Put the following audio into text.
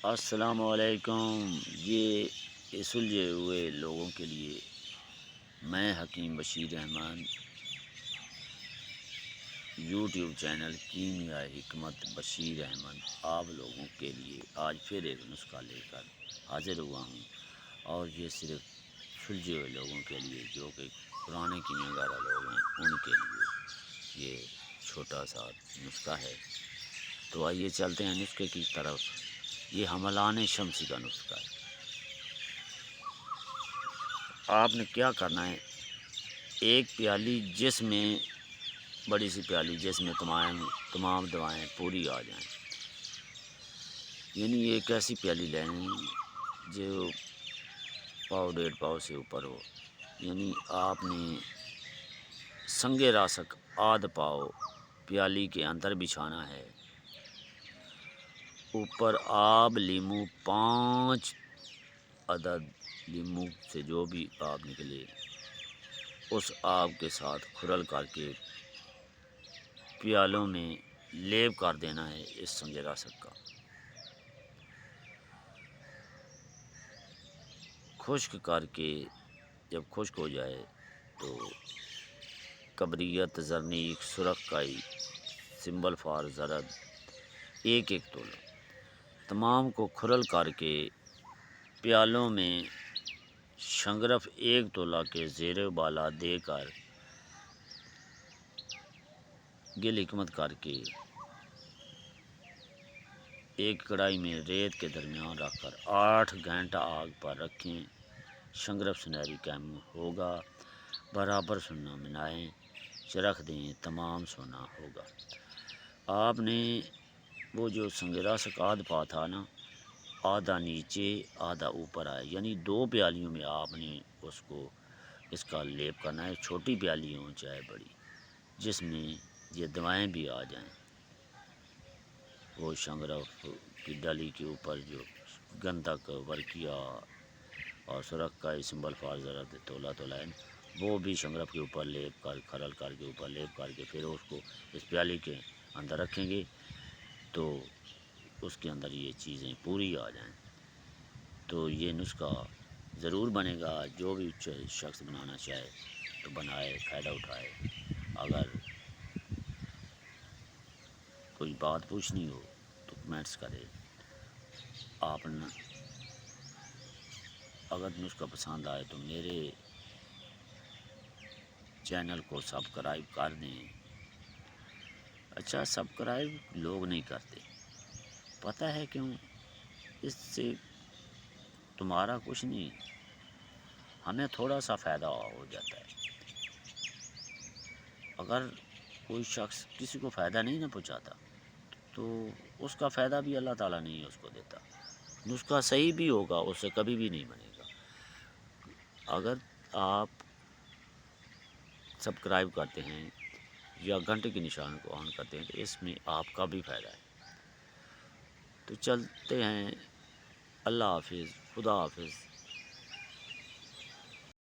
السلام علیکم۔ یہ سلجھے ہوئے لوگوں کے لیے میں حکیم بشیر احمد یوٹیوب چینل کیمیا حکمت بشیر احمد آپ لوگوں کے لیے آج پھر ایک نسخہ لے کر حاضر ہوا ہوں، اور یہ صرف سلجھے ہوئے لوگوں کے لیے جو کہ پرانے کیمیا گارہ لوگ ہیں ان کے لیے یہ چھوٹا سا نسخہ ہے۔ تو آئیے چلتے ہیں نسخے کی طرف۔ یہ حملان شمسی کا نسخہ ہے۔ آپ نے کیا کرنا ہے، ایک پیالی جس میں بڑی سی پیالی جس میں تمام دوائیں پوری آ جائیں، یعنی ایک ایسی پیالی لیں جو پاؤ ڈیڑھ پاؤ سے اوپر ہو، یعنی آپ نے سنگ راسک آدھ پاؤ پیالی کے اندر بچھانا ہے۔ اوپر آب لیمو 5 عدد لیمو سے جو بھی آب نکلے اس آب کے ساتھ کھرل کر کے پیالوں میں لیپ کر دینا ہے اس سنگ راسک کا۔ خشک کر کے جب خشک ہو جائے تو کبریت، زرنیخ، سرخ کائی، سمبل فار زرد 1 تولہ تمام کو کھرل کر کے پیالوں میں شنگرف 1 تولہ کے زیر بالا دے کر گل حکمت کر کے ایک کڑائی میں ریت کے درمیان رکھ کر 8 گھنٹہ آگ پر رکھیں۔ شنگرف سنہری قائم ہوگا، برابر سونا ملائیں، چرخ دیں، تمام سونا ہوگا۔ آپ نے وہ جو سنگ راسک آدھ پا تھا نا، آدھا نیچے آدھا اوپر آئے، یعنی 2 پیالیوں میں آپ نے اس کا لیپ کرنا ہے، چھوٹی پیالی ہو چاہے بڑی، جس میں یہ دوائیں بھی آ جائیں۔ وہ شنگرف کی ڈلی کے اوپر جو گندھک، ورکیا اور سرخ کا سمبل فار زرد تولہ ہے، وہ بھی شنگرف کے اوپر لیپ کر کھرل کر کے اوپر لیپ کر کے پھر اس کو اس پیالی کے اندر رکھیں گے تو اس کے اندر یہ چیزیں پوری آ جائیں۔ تو یہ نسخہ ضرور بنے گا، جو بھی شخص بنانا چاہے تو بنائے، فائدہ اٹھائے۔ اگر کوئی بات پوچھنی ہو تو کمنٹس کرے۔ آپ اگر نسخہ پسند آئے تو میرے چینل کو سبسکرائب کر دیں۔ اچھا، سبسکرائب لوگ نہیں کرتے، پتہ ہے کیوں؟ اس سے تمہارا کچھ نہیں، ہمیں تھوڑا سا فائدہ ہو جاتا ہے۔ اگر کوئی شخص کسی کو فائدہ نہیں نہ پہنچاتا تو اس کا فائدہ بھی اللہ تعالیٰ نہیں اس کو دیتا۔ نسخہ صحیح بھی ہوگا، اس سے کبھی بھی نہیں بنے گا۔ اگر آپ سبسکرائب کرتے ہیں یا گھنٹے کے نشان کو آن کرتے ہیں تو اس میں آپ کا بھی فائدہ ہے۔ تو چلتے ہیں، اللہ حافظ، خدا حافظ۔